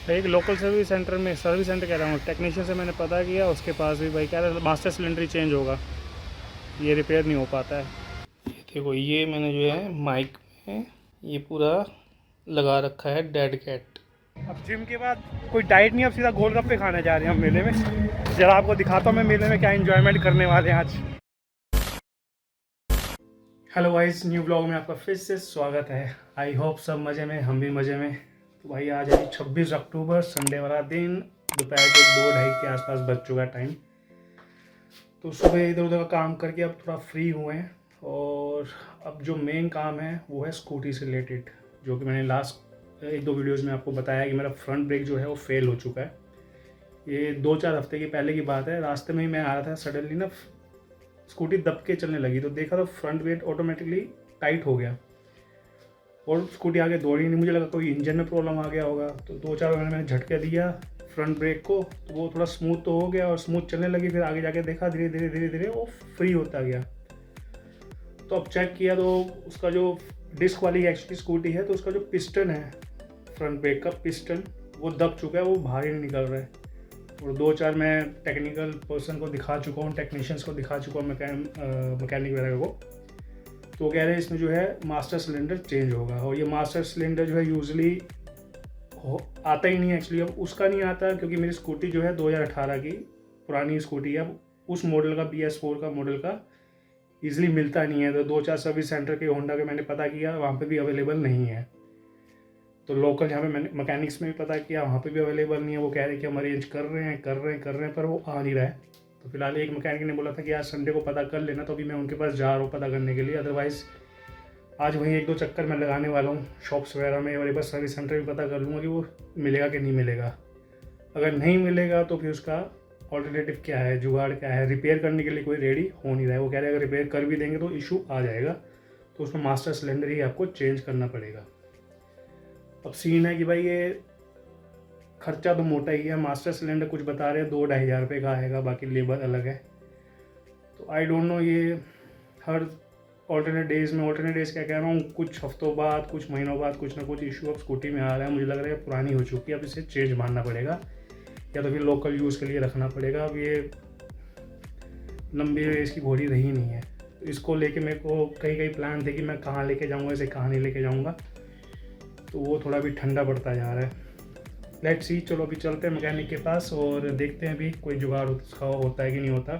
एक local service centre कह रहा हूँ, टेक्नीशियन से मैंने पता किया, उसके पास भी भाई कह रहा है मास्टर सिलेंडर ही चेंज होगा, ये रिपेयर नहीं हो पाता है। ये देखो, ये मैंने जो है माइक में ये पूरा लगा रखा है डेड कैट। अब जिम के बाद कोई डाइट नहीं, अब सीधा गोलगप्पे खाने जा रहे हैं हम मेले में। जरा आपको दिखाता हूँ मैं मेले में क्या एंजॉयमेंट करने वाले हैं आज। हेलो गाइस, न्यू ब्लॉग में आपका फिर से स्वागत है। आई होप सब मज़े में, हम भी मज़े में। तो भाई आज है 26 अक्टूबर, संडे वाला दिन, दोपहर के 2-2:30 के आसपास बज चुका है टाइम। तो सुबह इधर उधर का काम करके अब थोड़ा फ्री हुए हैं, और अब जो मेन काम है वो है स्कूटी से रिलेटेड, जो कि मैंने लास्ट 1-2 वीडियोज़ में आपको बताया कि मेरा फ्रंट ब्रेक जो है वो फेल हो चुका है। ये 2-4 हफ्ते की पहले की बात है। रास्ते में ही मैं आ रहा था, सडनली ना स्कूटी दब के चलने लगी, तो देखा तो फ्रंट ब्रेक ऑटोमेटिकली टाइट हो गया और स्कूटी आगे दौड़ी नहीं। मुझे लगा कोई इंजन में प्रॉब्लम आ गया होगा, तो 2-4 बार मैंने झटके दिया फ्रंट ब्रेक को, तो वो थोड़ा स्मूथ तो हो गया और स्मूथ चलने लगी। फिर आगे जाके देखा धीरे धीरे धीरे धीरे वो फ्री होता गया। तो अब चेक किया तो उसका जो डिस्क वाली एक्चुअली स्कूटी है, तो उसका जो पिस्टन है, फ्रंट ब्रेक का पिस्टन, वो दब चुका है, वो बाहर ही नहीं निकल रहा है। और 2-4 मैं टेक्निकल पर्सन को दिखा चुका हूँ, टेक्नीशियंस को दिखा चुका हूँ, मैकेनिक वगैरह को। तो कह रहे हैं इसमें जो है मास्टर सिलेंडर चेंज होगा। और ये मास्टर सिलेंडर जो है यूजुअली आता ही नहीं है एक्चुअली। अब उसका नहीं आता क्योंकि मेरी स्कूटी जो है 2018 की पुरानी स्कूटी है। अब उस मॉडल का BS4 का मॉडल का ईजिली मिलता नहीं है। तो 2-4 सर्विस सेंटर के होंडा के मैंने पता किया, वहाँ पे भी अवेलेबल नहीं है। तो लोकल जहाँ पे मैंने मैकेनिक्स में भी पता किया, वहाँ पे भी अवेलेबल नहीं है। वो कह रहे हैं कि हम अरेंज कर रहे हैं, पर वो आ नहीं रहा है। तो फिलहाल एक मैकेनिक ने बोला था कि आज संडे को पता कर लेना, तो अभी मैं उनके पास जा रहा हूँ पता करने के लिए। अदरवाइज़ आज वहीं 1-2 चक्कर मैं लगाने वाला हूँ शॉप्स वगैरह में, और एक बार सर्विस सेंटर भी पता कर लूँगा कि वो मिलेगा कि नहीं मिलेगा। अगर नहीं मिलेगा तो फिर उसका ऑल्टरनेटिव क्या है, जुगाड़ क्या है। रिपेयर करने के लिए कोई रेडी हो नहीं रहा है। वो कह रहे हैं अगर रिपेयर कर भी देंगे तो इशू आ जाएगा, तो उसमें मास्टर सिलेंडर ही आपको चेंज करना पड़ेगा। अब सीन है कि भाई ये खर्चा तो मोटा ही है। मास्टर सिलेंडर कुछ बता रहे हैं 2-2.5 हज़ार रुपये का आएगा, बाकी लेबर अलग है। तो आई डोंट नो, ये हर ऑल्टरनेट डेज़ क्या कह रहा हूँ, कुछ हफ्तों बाद, कुछ महीनों बाद कुछ ना कुछ इशू अब स्कूटी में आ रहा है। मुझे लग रहा है पुरानी हो चुकी है, अब इसे चेंज मारना पड़ेगा या तो फिर लोकल यूज़ के लिए रखना पड़ेगा। अब ये लंबी रेस की घोड़ी रही नहीं है। तो इसको लेके मेरे को कई प्लान थे कि मैं कहाँ लेके जाऊँगा, इसे कहाँ नहीं लेके जाऊँगा, तो वो थोड़ा भी ठंडा पड़ता जा रहा है। लेट्स सी, चलो अभी चलते हैं मैकेनिक के पास और देखते हैं अभी कोई जुगाड़ उसका होता है कि नहीं होता,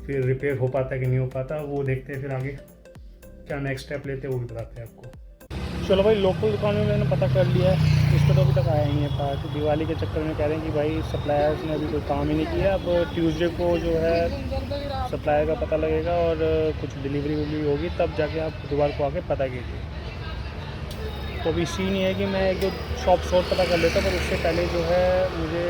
फिर रिपेयर हो पाता है कि नहीं हो पाता, वो देखते हैं। फिर आगे क्या नेक्स्ट स्टेप लेते हैं वो भी बताते हैं आपको। चलो भाई, लोकल दुकान में मैंने पता कर लिया है, इस पर तो अभी तक आया ही है पार्ट। दिवाली के चक्कर में कह रहे हैं कि भाई सप्लायर्स ने अभी कोई काम ही नहीं किया। अब ट्यूसडे को जो है सप्लायर का पता लगेगा और कुछ डिलीवरी होगी, तब जाके आप बुधवार को आके पता कीजिए। तो अभी सीन ये है कि मैं 1-2 शॉप्स और पता कर लेता, पर उससे पहले जो है मुझे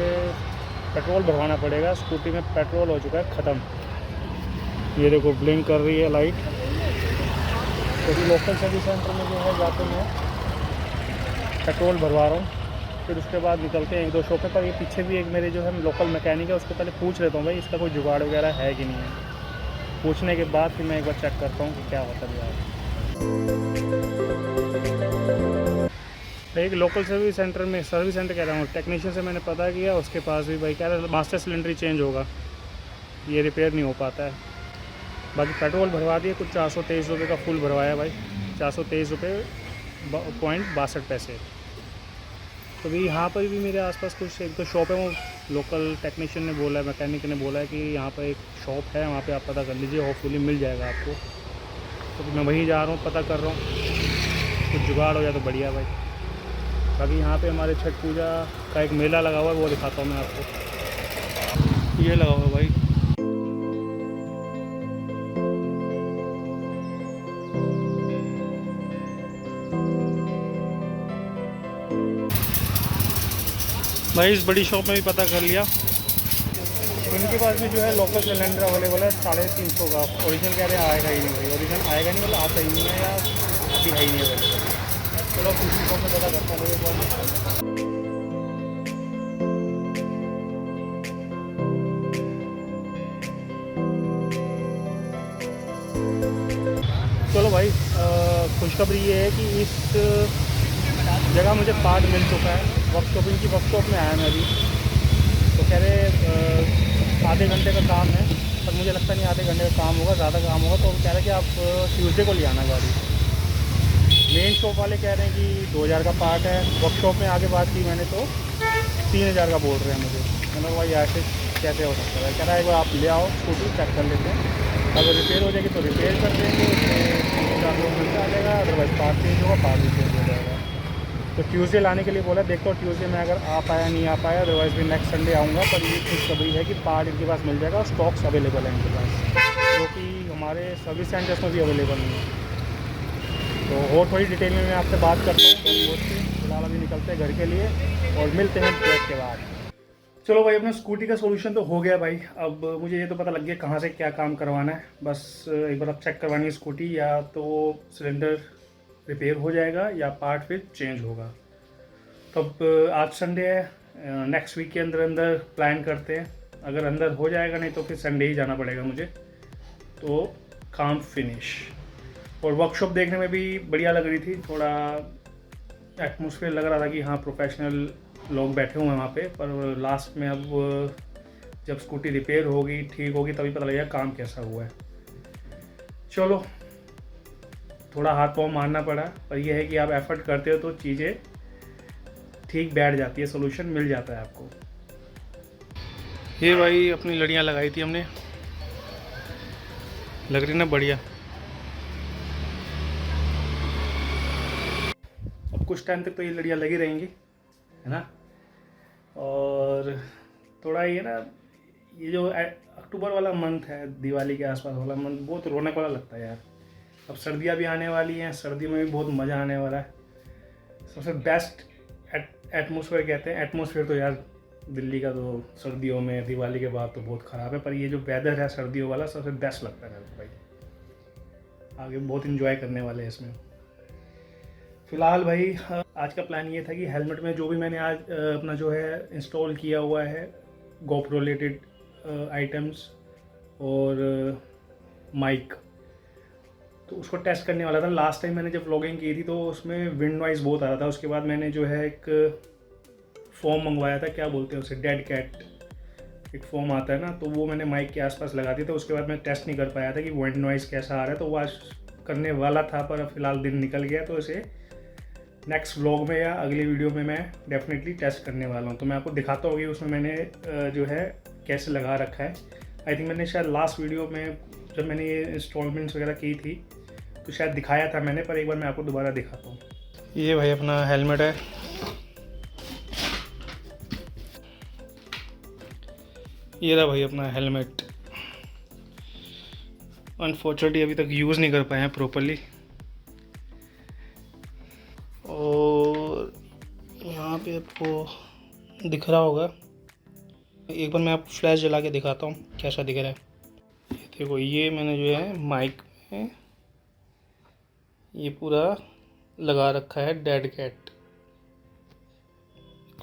पेट्रोल भरवाना पड़ेगा। स्कूटी में पेट्रोल हो चुका है ख़त्म। ये देखो ब्लिंक कर रही है लाइट। तो अभी लोकल सर्विस सेंटर में जो है जाके मैं पेट्रोल भरवा रहा हूँ, फिर उसके बाद निकलते हैं 1-2 शॉपें पर। ये पीछे भी एक मेरे जो है लोकल मैकेनिक है, उसको पहले पूछ लेता हूँ भाई इसका कोई जुगाड़ वगैरह है कि नहीं है। पूछने के बाद फिर मैं एक बार चेक करता हूँ कि क्या होता है यार। एक लोकल सर्विस सेंटर कह रहा हूँ, टेक्नीशियन से मैंने पता किया, उसके पास भी भाई कह रहा है मास्टर सिलेंडर ही चेंज होगा, ये रिपेयर नहीं हो पाता है। बाकी पेट्रोल भरवा दिए, कुछ 423 रुपये का फुल भरवाया भाई, 423 रुपये .62। तो भी यहाँ पर भी मेरे आसपास कुछ 1-2 शॉप है। वो लोकल टेक्नीशियन ने बोला है, मैकेनिक ने बोला है कि यहाँ पर एक शॉप है, वहाँ पे आप पता कर लीजिए, होपफुली मिल जाएगा आपको। तो मैं वहीं जा रहा हूँ, पता कर रहा हूँ, कुछ जुगाड़ हो जाए तो बढ़िया भाई। बाकी यहाँ पे हमारे छठ पूजा का एक मेला लगा हुआ है, वो दिखाता हूँ मैं आपको। ये लगा हुआ भाई, इस बड़ी शॉप में भी पता कर लिया। उनके पास भी जो है लोकल सिलेंडर अवेलेबल है 350 का। ओरिजिनल कह रहे हैं आएगा ही नहीं भाई, ओरिजिनल आएगा नहीं, मतलब आता ही नहीं है या अभी है ही नहीं अवेलेबल। चलो दूसरी शॉप में पता करता हूँ एक बार। चलो भाई, खुशखबरी ये है कि इस जगह मुझे पार्ट मिल चुका है वर्कशॉप में आया मैं अभी, तो कह रहे आधे घंटे का काम है, पर मुझे लगता नहीं आधे घंटे का काम होगा, ज़्यादा काम होगा। तो कह रहे हैं कि आप ट्यूसडे को ले आना गाड़ी। मेन शॉप वाले कह रहे हैं कि 2000 का पार्ट है। वर्कशॉप में आगे बात की मैंने तो 3000 का बोल रहे हैं मुझे। मतलब भाई ऐसे कैसे हो सकता है? कह रहा है एक बार आप ले आओ, स्कूटी चेक कर लेते हैं, अगर रिपेयर हो जाएगी तो रिपेयर कर देंगे, उसमें 3000 मिलता आ जाएगा, अदरवाइज़ पार्ट चेंज होगा, पार्ट भी चेंज हो जाएगा। तो ट्यूसडे लाने के लिए बोला, देखो ट्यूसडे में अगर आ पाया नहीं आ पाया, अदरवाइज़ भी नेक्स्ट संडे आऊँगा। पर ये खुशखबरी है कि पार्ट इनके पास मिल जाएगा और स्टॉक्स अवेलेबल है इनके पास, जो कि हमारे सर्विस सेंटर्स में भी अवेलेबल नहीं है। तो और थोड़ी डिटेल में मैं आपसे बात करता हूँ। फिलहाल अभी निकलते हैं घर के लिए और मिलते हैं ब्रेक के बाद। चलो भाई, अपना स्कूटी का सोल्यूशन तो हो गया भाई। अब मुझे ये तो पता लग गया कहाँ से क्या काम करवाना है। बस एक बार अब चेक करवानी है स्कूटी, या तो सिलेंडर रिपेयर हो जाएगा या पार्ट फिर चेंज होगा। तो अब आज संडे है, नेक्स्ट वीक के अंदर अंदर प्लान करते हैं। अगर अंदर हो जाएगा, नहीं तो फिर संडे ही जाना पड़ेगा मुझे, तो काम फिनिश। और वर्कशॉप देखने में भी बढ़िया लग रही थी, थोड़ा एटमॉस्फेयर लग रहा था कि हाँ प्रोफेशनल लोग बैठे हुए हैं वहाँ पे। पर लास्ट में अब जब स्कूटी रिपेयर होगी, ठीक होगी, तभी पता लगेगा काम कैसा हुआ है। चलो, थोड़ा हाथ पाँव मारना पड़ा, पर यह है कि आप एफर्ट करते हो तो चीज़ें ठीक बैठ जाती है, सोल्यूशन मिल जाता है आपको। ये भाई अपनी लड़ियाँ लगाई थी हमने, लग रही ना बढ़िया। अब कुछ टाइम तक तो ये लड़ियाँ लगी रहेंगी, है ना। और थोड़ा ये ना, ये जो अक्टूबर वाला मंथ है, दिवाली के आसपास वाला मंथ, बहुत रौनक वाला लगता है यार। अब सर्दियाँ भी आने वाली हैं, सर्दियों में भी बहुत मज़ा आने वाला है। सबसे बेस्ट एटमॉस्फेयर कहते हैं, एटमॉस्फेयर तो यार दिल्ली का तो सर्दियों में, दिवाली के बाद तो बहुत ख़राब है, पर ये जो वेदर है सर्दियों वाला सबसे बेस्ट लगता है भाई। आगे बहुत इन्जॉय करने वाले हैं इसमें। फ़िलहाल भाई आज का प्लान ये था कि हेलमेट में जो भी मैंने आज अपना जो है इंस्टॉल किया हुआ है गोप्रो रिलेटेड आइटम्स और माइक, तो उसको टेस्ट करने वाला था। लास्ट टाइम मैंने जब व्लॉगिंग की थी तो उसमें विंड नॉइज़ बहुत आ रहा था। उसके बाद मैंने जो है एक फोम मंगवाया था, क्या बोलते हैं उसे, डेड कैट एक फोम आता है ना, तो वो मैंने माइक के आसपास लगा दी। तो उसके बाद मैं टेस्ट नहीं कर पाया था कि विंड नॉइज़ कैसा आ रहा है, तो वो आज करने वाला था, पर फिलहाल दिन निकल गया। तो इसे नेक्स्ट व्लॉग में या अगली वीडियो में मैं डेफिनेटली टेस्ट करने वाला हूँ। तो मैं आपको दिखाता हूँ कि उसमें मैंने जो है कैसे लगा रखा है। आई थिंक मैंने शायद लास्ट वीडियो में जब मैंने ये इंस्टॉलमेंट्स वगैरह की थी तो शायद दिखाया था मैंने, पर एक बार मैं आपको दोबारा दिखाता हूँ। ये भाई अपना हेलमेट है, ये रहा भाई अपना हेलमेट। अनफॉर्चुनेटली अभी तक यूज़ नहीं कर पाए हैं प्रॉपरली। और यहाँ पे आपको दिख रहा होगा, एक बार मैं आपको फ्लैश जला के दिखाता हूँ कैसा दिख रहा है। ये देखो, ये मैंने जो है माइक में ये पूरा लगा रखा है डेड कैट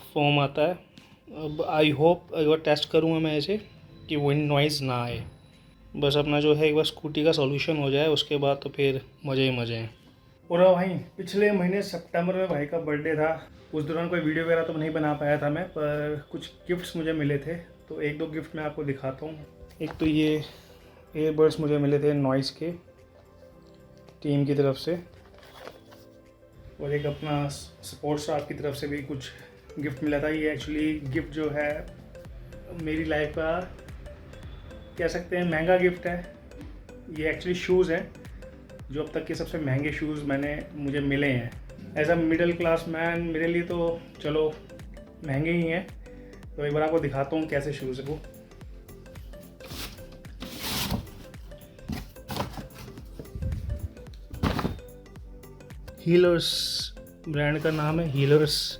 फोम आता है। अब आई होप एक बार टेस्ट करूँगा मैं ऐसे कि विंड नॉइज़ ना आए। बस अपना जो है एक बार स्कूटी का सॉल्यूशन हो जाए, उसके बाद तो फिर मज़े ही मज़े हैं। और भाई पिछले महीने सितंबर में भाई का बर्थडे था, उस दौरान कोई वीडियो वगैरह तो नहीं बना पाया था मैं, पर कुछ गिफ्ट्स मुझे मिले थे, तो एक दो गिफ्ट मैं आपको दिखाता हूँ। एक तो ये ईयरबड्स मुझे मिले थे नॉइस के टीम की तरफ से, और एक अपना सपोर्ट स्टाफ की तरफ से भी कुछ गिफ्ट मिला था। ये एक्चुअली गिफ्ट जो है मेरी लाइफ का कह सकते हैं महंगा गिफ्ट है। ये एक्चुअली शूज़ हैं, जो अब तक के सबसे महंगे शूज़ मुझे मिले हैं। As a middle class man मेरे लिए तो चलो महंगे ही हैं। तो एक बार आपको दिखाता हूँ कैसे शूज़ है वो। हीलर्स ब्रांड का नाम है, हीलर्स।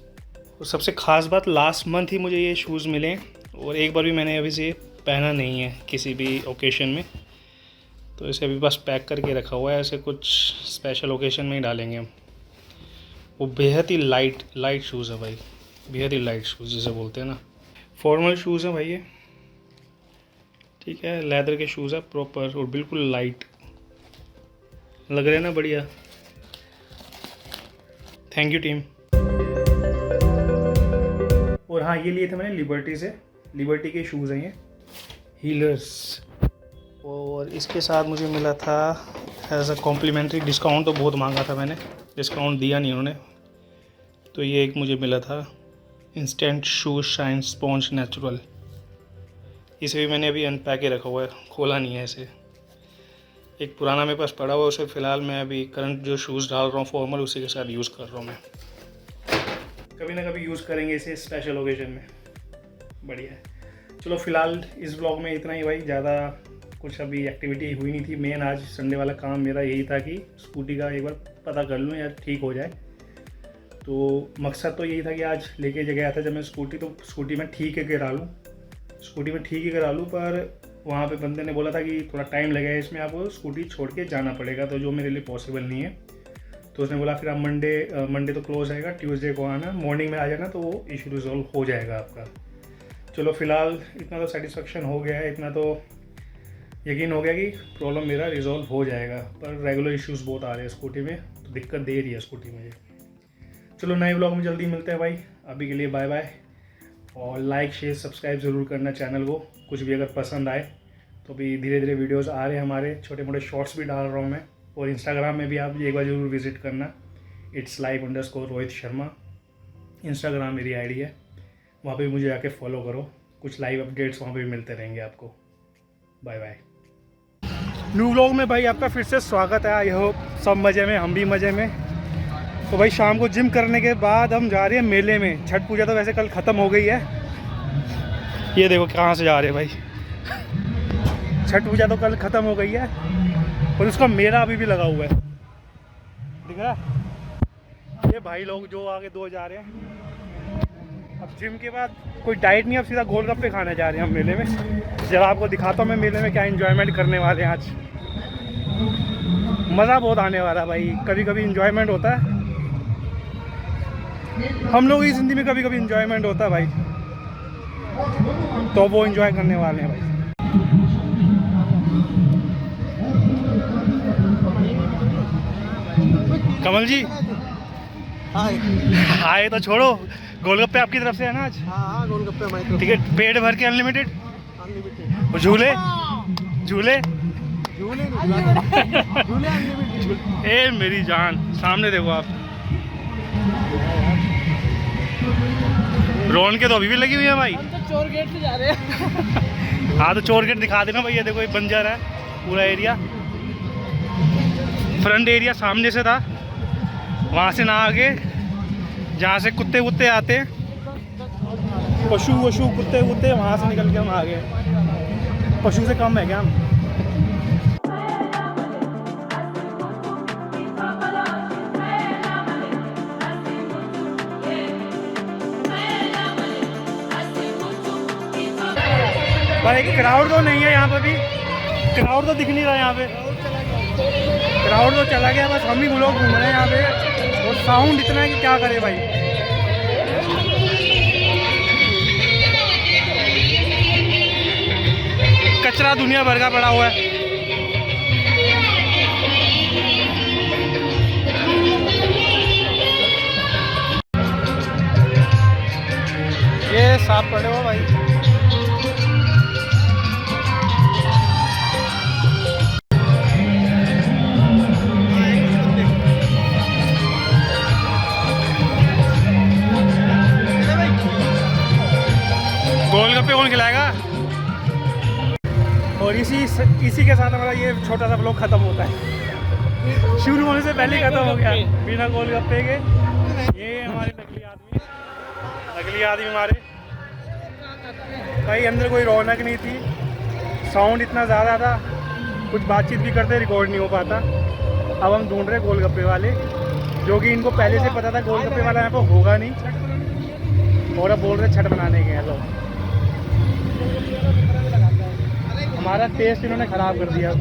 और सबसे ख़ास बात, लास्ट मंथ ही मुझे ये शूज़ मिले और एक बार भी मैंने अभी से पहना नहीं है किसी भी ओकेशन में, तो इसे अभी बस पैक करके रखा हुआ है। ऐसे कुछ स्पेशल ओकेशन में ही डालेंगे हम। वो बेहद ही लाइट शूज़ है भाई, बेहद ही लाइट शूज़ जिसे बोलते हैं ना। फॉर्मल शूज़ हैं भाई ये, ठीक है, लेदर के शूज़ है प्रॉपर और बिल्कुल लाइट लग रहे हैं ना, बढ़िया। Thank you team. हाँ, ये लिए थे मैंने लिबर्टी से, लिबर्टी के शूज़ हैं ये हीलर्स। और इसके साथ मुझे मिला था एज अ कॉम्प्लीमेंट्री, डिस्काउंट तो बहुत मांगा था मैंने, डिस्काउंट दिया नहीं उन्होंने, तो ये एक मुझे मिला था instant shoes shine sponge natural. इसे भी मैंने अभी अनपैक के रखा हुआ है, खोला नहीं है इसे। एक पुराना मेरे पास पड़ा हुआ है, उसे फ़िलहाल मैं अभी करंट जो शूज़ डाल रहा हूँ फॉर्मल, उसी के साथ यूज़ कर रहा हूँ मैं। कभी ना कभी यूज़ करेंगे इसे स्पेशल ओकेजन में, बढ़िया है। चलो फ़िलहाल इस ब्लॉग में इतना ही भाई, ज़्यादा कुछ अभी एक्टिविटी हुई नहीं थी। मेन आज संडे वाला काम मेरा यही था कि स्कूटी का एक बार पता कर लूँ यार, ठीक हो जाए। तो मकसद तो यही था कि आज लेके गया था जब मैं स्कूटी, तो स्कूटी में ठीक है करा लूँ, स्कूटी में ठीक ही करा लूँ। पर वहाँ पे बंदे ने बोला था कि थोड़ा टाइम लगेगा इसमें, आपको स्कूटी छोड़ के जाना पड़ेगा, तो जो मेरे लिए पॉसिबल नहीं है। तो उसने बोला फिर आप मंडे तो क्लोज आएगा, ट्यूसडे को आना, मॉर्निंग में आ जाना, तो वो इशू रिजॉल्व हो जाएगा आपका। चलो फ़िलहाल इतना तो सेटिस्फेक्शन हो गया है, इतना तो यकीन हो गया कि प्रॉब्लम मेरा रिजॉल्व हो जाएगा। पर रेगुलर इश्यूज़ बहुत आ रहे हैं स्कूटी में, तो दिक्कत दे रही है स्कूटी मुझे। चलो नए ब्लॉग में जल्दी मिलते हैं भाई, अभी के लिए बाय बाय। और लाइक शेयर सब्सक्राइब ज़रूर करना चैनल को, कुछ भी अगर पसंद आए तो। अभी धीरे धीरे वीडियोस आ रहे हैं हमारे, छोटे मोटे शॉर्ट्स भी डाल रहा हूँ मैं। और इंस्टाग्राम में भी आप एक बार ज़रूर विज़िट करना, itslife_रोहित शर्मा इंस्टाग्राम मेरी आईडी है, वहाँ पे मुझे आके फॉलो करो। कुछ लाइव अपडेट्स वहाँ पे भी मिलते रहेंगे आपको। Bye bye. न्यू व्लॉग में भाई आपका फिर से स्वागत है। आई होप सब मज़े में, हम भी मज़े में। तो भाई शाम को जिम करने के बाद हम जा रहे हैं मेले में। छठ पूजा तो वैसे कल ख़त्म हो गई है, ये देखो कहाँ से जा रहे हैं भाई। छठ पूजा तो कल ख़त्म हो गई है, पर उसका मेला अभी भी लगा हुआ है, दिख रहा है। ये भाई लोग जो आगे दो जा रहे हैं। अब जिम के बाद कोई डाइट नहीं, अब सीधा गोलगप्पे खाने जा रहे हैं हम मेले में। जरा आपको दिखाता हूँ मैं मेले में क्या एंजॉयमेंट करने वाले हैं आज। मज़ा बहुत आने वाला है भाई, कभी कभी एंजॉयमेंट होता है, हम लोगों की ज़िंदगी में कभी कभी एंजॉयमेंट होता है भाई, तो वो एंजॉय करने वाले हैं भाई। कमल जी हाय तो छोड़ो, गोलगप्पे आपकी तरफ से है ना आज? हाँ, गोलगप्पे हमारी तरफ। ठीक है, पेट भर के अनलिमिटेड। अनलिमिटेड। झूले झूले झूले झूले अनलिमिटेड। ए मेरी जान, सामने देखो आप, रोन के तो अभी भी लगी हुई है भाई। हम तो चोर गेट से जा रहे हैं। हाँ तो चोर गेट दिखा देना भैया, देखो ये बंजर है पूरा एरिया। फ्रंट एरिया सामने से था, वहाँ से ना आगे जहाँ से कुत्ते वुत्ते आते हैं, पशु वशु कुत्ते वुत्ते, वहाँ से निकल के हम आ गए। पशु से कम है क्या हम? भाई क्राउड तो नहीं है यहाँ पे भी, क्राउड तो दिख नहीं रहा यहाँ पे, क्राउड तो चला गया, बस हम ही लोग घूम रहे हैं यहाँ पे। और साउंड इतना है कि क्या करे भाई। कचरा दुनिया भर का पड़ा हुआ है। ये साफ पड़े हो भाई। गोलगप्पे कौन खिलाएगा? और इसी के साथ हमारा ये छोटा सा ब्लॉग खत्म होता है। शुरू होने से पहले खत्म हो गया बिना गोलगप्पे के। ये हमारे नकली आदमी हमारे भाई, अंदर कोई रौनक नहीं थी, साउंड इतना ज़्यादा था, कुछ बातचीत भी करते रिकॉर्ड नहीं हो पाता। अब हम ढूंढ रहे गोलगप्पे वाले, जो कि इनको पहले से पता था गोलगप्पे वाला यहाँ पर होगा नहीं, और अब बोल रहे छठ बनाने के हैं लोग। हमारा टेस्ट इन्होंने ख़राब कर दिया।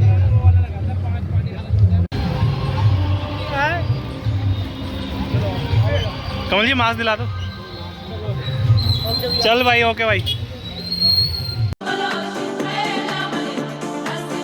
कमल जी मास्क दिला दो। चल भाई, ओके भाई।